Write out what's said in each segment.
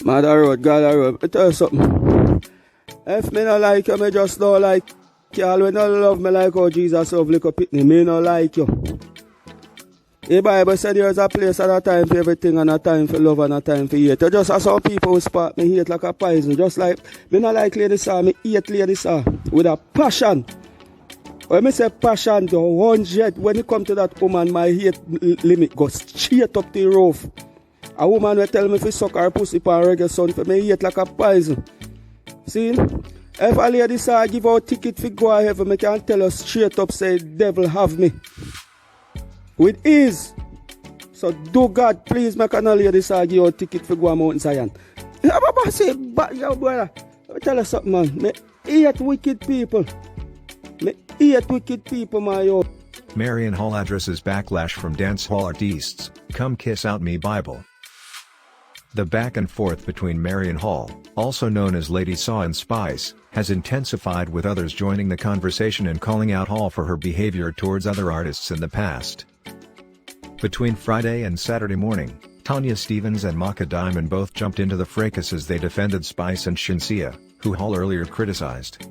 Mother road, God road. I tell you something. If me no like you, me just don't like you. All when you love me like how Jesus love little pitney, me no like you. The Bible said there's a place and a time for everything and a time for love and a time for hate. You just have some people who spark me hate like a poison. Just like, me not like Lady Saw, me hate Lady Saw with a passion. When I say passion to 100, when it come to that woman, my hate limit goes straight up the roof. A woman will tell me if I suck her pussy for a reggae son, for me hate like a poison. See? If a lady Saw give out ticket for go heaven, I can tell her straight up, say, devil have me. With ease. So do God, please make an lady Saw give out ticket for go Mount Zion. I say, but yo brother, let me tell you something, man. Me hate wicked people. Me hate wicked people, my yo. Marion Hall addresses backlash from dancehall artists. Come kiss out me Bible. The back and forth between Marion Hall, also known as Lady Saw and Spice, has intensified with others joining the conversation and calling out Hall for her behavior towards other artists in the past. Between Friday and Saturday morning, Tonya Stevens and Maka Diamond both jumped into the fracas as they defended Spice and Shenseea, who Hall earlier criticized.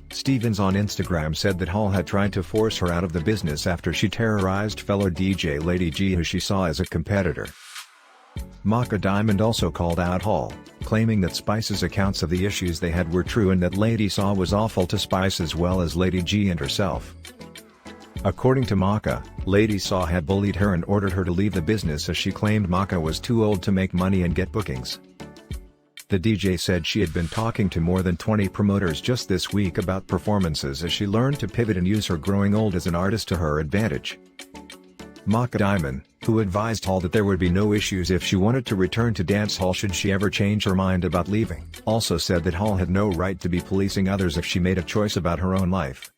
Stevens on Instagram said that Hall had tried to force her out of the business after she terrorized fellow DJ Lady G, who she saw as a competitor. Maka Diamond also called out Hall, claiming that Spice's accounts of the issues they had were true and that Lady Saw was awful to Spice as well as Lady G and herself. According to Maka, Lady Saw had bullied her and ordered her to leave the business as she claimed Maka was too old to make money and get bookings. The DJ said she had been talking to more than 20 promoters just this week about performances as she learned to pivot and use her growing old as an artist to her advantage. Maka Diamond, who advised Hall that there would be no issues if she wanted to return to dancehall should she ever change her mind about leaving, also said that Hall had no right to be policing others if she made a choice about her own life.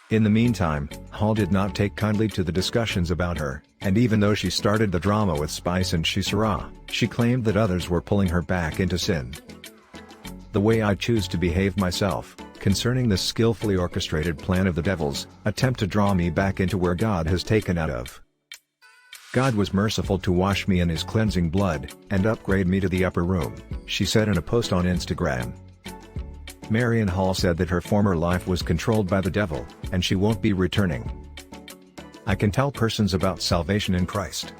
In the meantime, Hall did not take kindly to the discussions about her, and even though she started the drama with Spice and Shenseea, she claimed that others were pulling her back into sin. The way I choose to behave myself, concerning this skillfully orchestrated plan of the devil's attempt to draw me back into where God has taken out of. God was merciful to wash me in his cleansing blood, and upgrade me to the upper room, she said in a post on Instagram. Marion Hall said that her former life was controlled by the devil, and she won't be returning. I can tell persons about salvation in Christ.